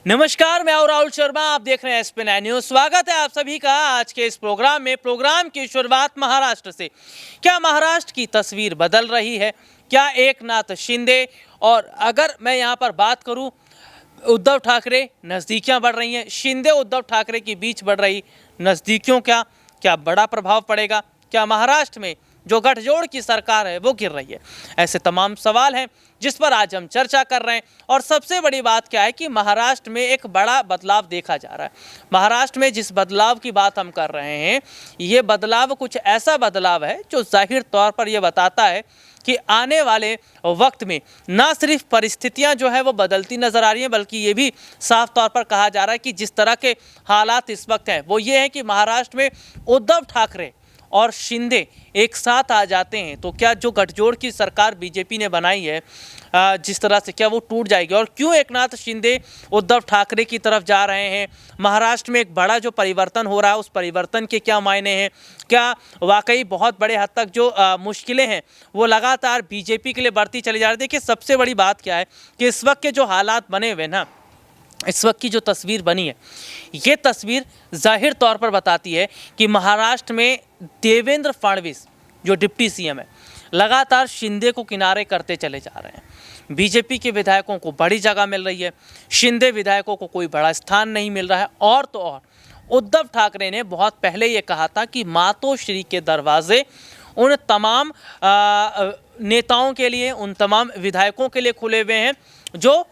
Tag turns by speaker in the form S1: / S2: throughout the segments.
S1: नमस्कार, मैं हूं राहुल शर्मा। आप देख रहे हैं एसपी9 न्यूज। स्वागत है आप सभी का आज के इस प्रोग्राम में। प्रोग्राम की शुरुआत महाराष्ट्र से। क्या महाराष्ट्र की तस्वीर बदल रही है? क्या एकनाथ शिंदे और अगर मैं यहां पर बात करूं उद्धव ठाकरे, नज़दीकियां बढ़ रही हैं। शिंदे उद्धव ठाकरे के बीच बढ़ रही नज़दीकियों का क्या बड़ा प्रभाव पड़ेगा? क्या महाराष्ट्र में जो गठजोड़ की सरकार है वो गिर रही है? ऐसे तमाम सवाल हैं जिस पर आज हम चर्चा कर रहे हैं। और सबसे बड़ी बात क्या है कि महाराष्ट्र में एक बड़ा बदलाव देखा जा रहा है। महाराष्ट्र में जिस बदलाव की बात हम कर रहे हैं, ये बदलाव कुछ ऐसा बदलाव है जो जाहिर तौर पर यह बताता है कि आने वाले वक्त में ना सिर्फ परिस्थितियां जो है वो बदलती नजर आ रही हैं, बल्कि ये भी साफ तौर पर कहा जा रहा है कि जिस तरह के हालात इस वक्त हैं वो ये है कि महाराष्ट्र में उद्धव ठाकरे और शिंदे एक साथ आ जाते हैं तो क्या जो गठजोड़ की सरकार बीजेपी ने बनाई है जिस तरह से, क्या वो टूट जाएगी? और क्यों एकनाथ शिंदे उद्धव ठाकरे की तरफ जा रहे हैं? महाराष्ट्र में एक बड़ा जो परिवर्तन हो रहा है उस परिवर्तन के क्या मायने हैं? क्या वाकई बहुत बड़े हद तक जो मुश्किलें हैं वो लगातार बीजेपी के लिए बढ़ती चली जा रही है? देखिए, सबसे बड़ी बात क्या है कि इस वक्त के जो हालात बने हुए ना, इस वक्त की जो तस्वीर बनी है, ये तस्वीर जाहिर तौर पर बताती है कि महाराष्ट्र में देवेंद्र फडणवीस जो डिप्टी सीएम है लगातार शिंदे को किनारे करते चले जा रहे हैं। बीजेपी के विधायकों को बड़ी जगह मिल रही है, शिंदे विधायकों को कोई बड़ा स्थान नहीं मिल रहा है। और तो और उद्धव ठाकरे ने बहुत पहले ये कहा था कि मातोश्री के दरवाजे उन तमाम नेताओं के लिए, उन तमाम विधायकों के लिए खुले हुए हैं जो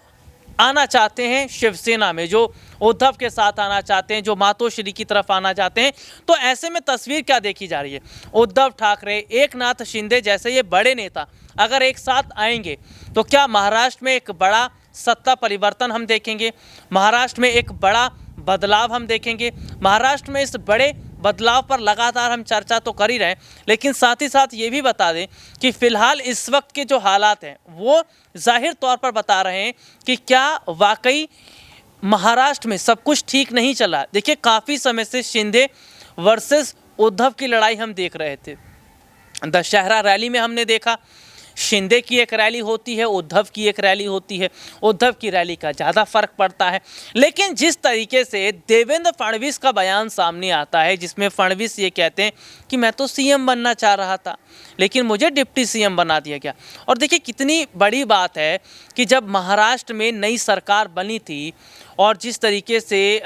S1: आना चाहते हैं शिवसेना में, जो उद्धव के साथ आना चाहते हैं, जो मातोश्री की तरफ आना चाहते हैं। तो ऐसे में तस्वीर क्या देखी जा रही है? उद्धव ठाकरे, एकनाथ शिंदे जैसे ये बड़े नेता अगर एक साथ आएंगे तो क्या महाराष्ट्र में एक बड़ा सत्ता परिवर्तन हम देखेंगे? महाराष्ट्र में एक बड़ा बदलाव हम देखेंगे? महाराष्ट्र में इस बड़े बदलाव पर लगातार हम चर्चा तो कर ही रहे हैं, लेकिन साथ ही साथ ये भी बता दें कि फिलहाल इस वक्त के जो हालात हैं वो जाहिर तौर पर बता रहे हैं कि क्या वाकई महाराष्ट्र में सब कुछ ठीक नहीं चला। देखिए, काफ़ी समय से शिंदे वर्सेस उद्धव की लड़ाई हम देख रहे थे। दशहरा रैली में हमने देखा शिंदे की एक रैली होती है, उद्धव की एक रैली होती है। उद्धव की रैली का ज़्यादा फर्क पड़ता है। लेकिन जिस तरीके से देवेंद्र फडणवीस का बयान सामने आता है जिसमें फडणवीस ये कहते हैं कि मैं तो सीएम बनना चाह रहा था लेकिन मुझे डिप्टी सीएम बना दिया गया। और देखिए, कितनी बड़ी बात है कि जब महाराष्ट्र में नई सरकार बनी थी और जिस तरीके से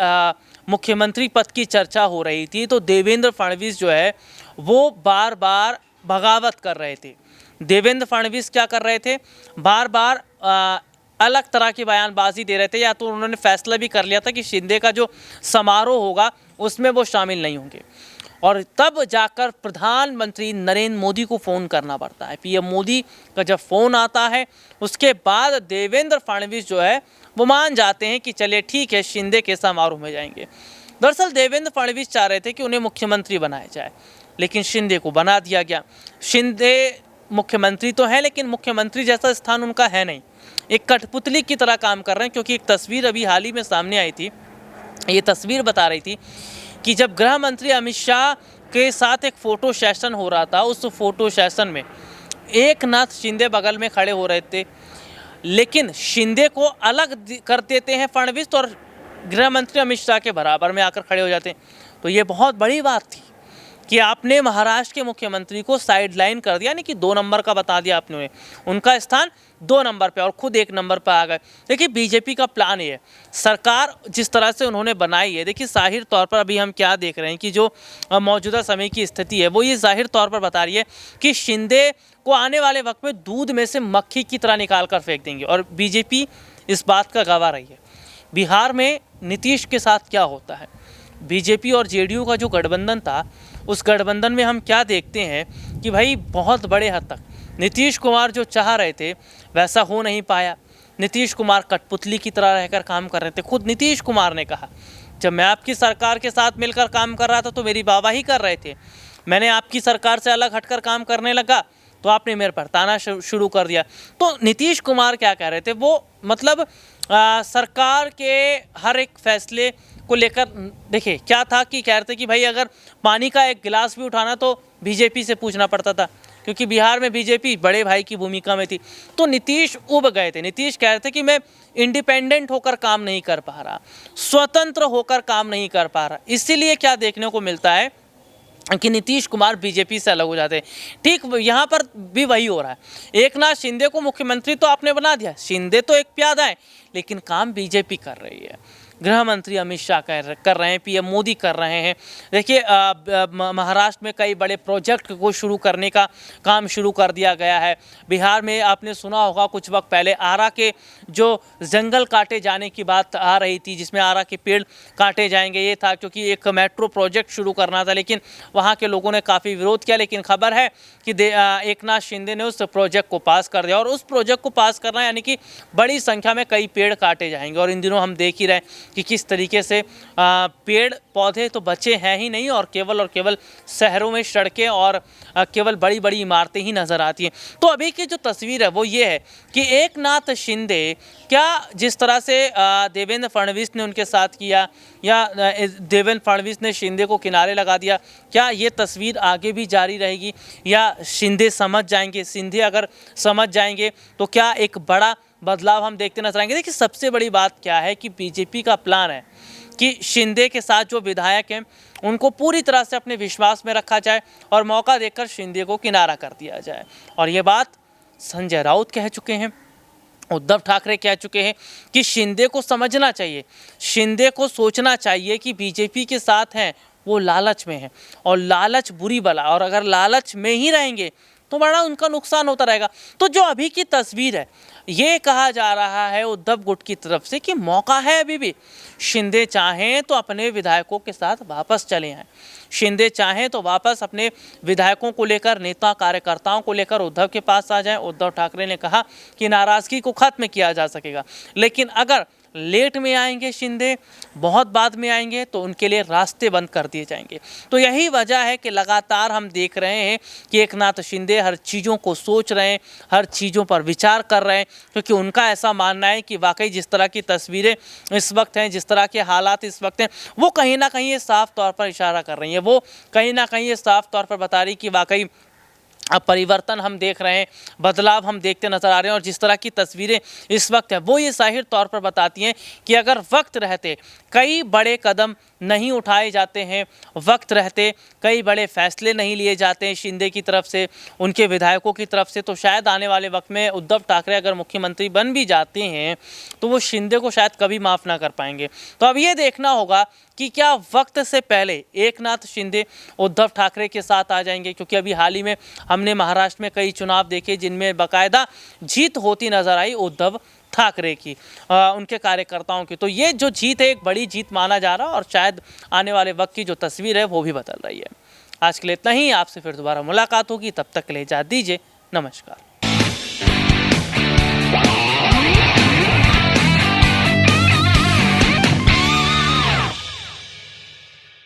S1: मुख्यमंत्री पद की चर्चा हो रही थी तो देवेंद्र फडणवीस जो है वो बार बार बगावत कर रहे थे। देवेंद्र फडणवीस क्या कर रहे थे? बार बार अलग तरह की बयानबाजी दे रहे थे, या तो उन्होंने फैसला भी कर लिया था कि शिंदे का जो समारोह होगा उसमें वो शामिल नहीं होंगे। और तब जाकर प्रधानमंत्री नरेंद्र मोदी को फ़ोन करना पड़ता है। पीएम मोदी का जब फ़ोन आता है उसके बाद देवेंद्र फडणवीस जो है वो मान जाते हैं कि चलिए ठीक है, शिंदे के समारोह में जाएंगे। दरअसल देवेंद्र फडणवीस चाह रहे थे कि उन्हें मुख्यमंत्री बनाया जाए, लेकिन शिंदे को बना दिया गया। शिंदे मुख्यमंत्री तो है लेकिन मुख्यमंत्री जैसा स्थान उनका है नहीं, एक कठपुतली की तरह काम कर रहे हैं। क्योंकि एक तस्वीर अभी हाल ही में सामने आई थी, ये तस्वीर बता रही थी कि जब गृह मंत्री अमित शाह के साथ एक फ़ोटो सेशन हो रहा था, उस फोटो सेशन में एकनाथ शिंदे बगल में खड़े हो रहे थे, लेकिन शिंदे को अलग कर देते हैं फडणवीस और गृह मंत्री अमित शाह के बराबर में आकर खड़े हो जाते हैं। तो ये बहुत बड़ी बात थी कि आपने महाराष्ट्र के मुख्यमंत्री को साइडलाइन कर दिया, यानी कि 2 नंबर का बता दिया आपने उन्हें, उनका स्थान 2 नंबर पे और खुद 1 नंबर पे आ गए। देखिए, बीजेपी का प्लान ये है, सरकार जिस तरह से उन्होंने बनाई है। देखिए, जाहिर तौर पर अभी हम क्या देख रहे हैं कि जो मौजूदा समय की स्थिति है वो ये जाहिर तौर पर बता रही है कि शिंदे को आने वाले वक्त में दूध में से मक्खी की तरह निकाल कर फेंक देंगे। और बीजेपी इस बात का गवाह रही है। बिहार में नीतीश के साथ क्या होता है, बीजेपी और जेडीयू का जो गठबंधन था उस गठबंधन में हम क्या देखते हैं कि भाई बहुत बड़े हद तक नीतीश कुमार जो चाह रहे थे वैसा हो नहीं पाया। नीतीश कुमार कठपुतली की तरह रहकर काम कर रहे थे। खुद नीतीश कुमार ने कहा, जब मैं आपकी सरकार के साथ मिलकर काम कर रहा था तो मेरी वाहवाही कर रहे थे, मैंने आपकी सरकार से अलग हटकर काम करने लगा तो आपने मेरे पर ताना शुरू कर दिया। तो नीतीश कुमार क्या कह रहे थे, वो मतलब सरकार के हर एक फैसले को लेकर, देखिए क्या था कि कह रहे थे कि भाई अगर पानी का एक गिलास भी उठाना तो बीजेपी से पूछना पड़ता था, क्योंकि बिहार में बीजेपी बड़े भाई की भूमिका में थी। तो नीतीश उब गए थे। नीतीश कह रहे थे कि मैं इंडिपेंडेंट होकर काम नहीं कर पा रहा, स्वतंत्र होकर काम नहीं कर पा रहा। इसीलिए क्या देखने को मिलता है कि नीतीश कुमार बीजेपी से अलग हो जाते हैं। ठीक यहाँ पर भी वही हो रहा है। एकनाथ शिंदे को मुख्यमंत्री तो आपने बना दिया, शिंदे तो एक प्यादा है, लेकिन काम बीजेपी कर रही है। गृह मंत्री अमित शाह कर रहे हैं, पीएम मोदी कर रहे हैं। देखिए महाराष्ट्र में कई बड़े प्रोजेक्ट को शुरू करने का काम शुरू कर दिया गया है। बिहार में आपने सुना होगा कुछ वक्त पहले आरा के जो जंगल काटे जाने की बात आ रही थी, जिसमें आरा के पेड़ काटे जाएंगे, ये था क्योंकि एक मेट्रो प्रोजेक्ट शुरू करना था, लेकिन वहाँ के लोगों ने काफ़ी विरोध किया। लेकिन खबर है कि एकनाथ शिंदे ने उस प्रोजेक्ट को पास कर दिया, और उस प्रोजेक्ट को पास करना यानी कि बड़ी संख्या में कई पेड़ काटे जाएंगे। और इन दिनों हम देख ही रहे कि किस तरीके से पेड़ पौधे तो बचे हैं ही नहीं, और केवल शहरों में सड़कें और केवल बड़ी बड़ी इमारतें ही नज़र आती हैं। तो अभी की जो तस्वीर है वो ये है कि एकनाथ शिंदे क्या जिस तरह से देवेंद्र फडणवीस ने उनके साथ किया, या देवेंद्र फडणवीस ने शिंदे को किनारे लगा दिया, क्या ये तस्वीर आगे भी जारी रहेगी, या शिंदे समझ जाएंगे? शिंदे अगर समझ जाएंगे तो क्या एक बड़ा बदलाव हम देखते नजर आएंगे? देखिए सबसे बड़ी बात क्या है कि बीजेपी का प्लान है कि शिंदे के साथ जो विधायक हैं उनको पूरी तरह से अपने विश्वास में रखा जाए और मौका देकर शिंदे को किनारा कर दिया जाए। और ये बात संजय राउत कह चुके हैं, उद्धव ठाकरे कह चुके हैं कि शिंदे को समझना चाहिए, शिंदे को सोचना चाहिए कि बीजेपी के साथ हैं वो लालच में है, और लालच बुरी बला, और अगर लालच में ही रहेंगे तो बड़ा उनका नुकसान होता रहेगा। तो जो अभी की तस्वीर है, ये कहा जा रहा है उद्धव गुट की तरफ से कि मौका है अभी भी, शिंदे चाहें तो अपने विधायकों के साथ वापस चले आएँ, शिंदे चाहें तो वापस अपने विधायकों को लेकर, नेता कार्यकर्ताओं को लेकर उद्धव के पास आ जाएं। उद्धव ठाकरे ने कहा कि नाराज़गी को खत्म किया जा सकेगा, लेकिन अगर लेट में आएंगे शिंदे, बहुत बाद में आएंगे, तो उनके लिए रास्ते बंद कर दिए जाएंगे। तो यही वजह है कि लगातार हम देख रहे हैं कि एकनाथ शिंदे हर चीज़ों को सोच रहे हैं, हर चीज़ों पर विचार कर रहे हैं, क्योंकि उनका ऐसा मानना है कि वाकई जिस तरह की तस्वीरें इस वक्त हैं, जिस तरह के हालात इस वक्त हैं, वो कहीं ना कहीं ये साफ तौर पर इशारा कर रही है, वो कहीं ना कहीं ये साफ तौर पर बता रही कि वाकई अब परिवर्तन हम देख रहे हैं, बदलाव हम देखते नजर आ रहे हैं। और जिस तरह की तस्वीरें इस वक्त है वो ये जाहिर तौर पर बताती हैं कि अगर वक्त रहते कई बड़े कदम नहीं उठाए जाते हैं, वक्त रहते कई बड़े फैसले नहीं लिए जाते हैं शिंदे की तरफ से, उनके विधायकों की तरफ से, तो शायद आने वाले वक्त में उद्धव ठाकरे अगर मुख्यमंत्री बन भी जाते हैं तो वो शिंदे को शायद कभी माफ़ ना कर पाएंगे। तो अब ये देखना होगा कि क्या वक्त से पहले एकनाथ शिंदे उद्धव ठाकरे के साथ आ जाएंगे, क्योंकि अभी हाल ही में हमने महाराष्ट्र में कई चुनाव देखे जिनमें बाकायदा जीत होती नजर आई उद्धव ठाकरे की, उनके कार्यकर्ताओं की। तो ये जो जीत है एक बड़ी जीत माना जा रहा है, और शायद आने वाले वक्त की जो तस्वीर है वो भी बदल रही है। आज के लिए इतना ही, आपसे फिर दोबारा मुलाकात होगी, तब तक के लिए इजाज़त दीजिए, नमस्कार।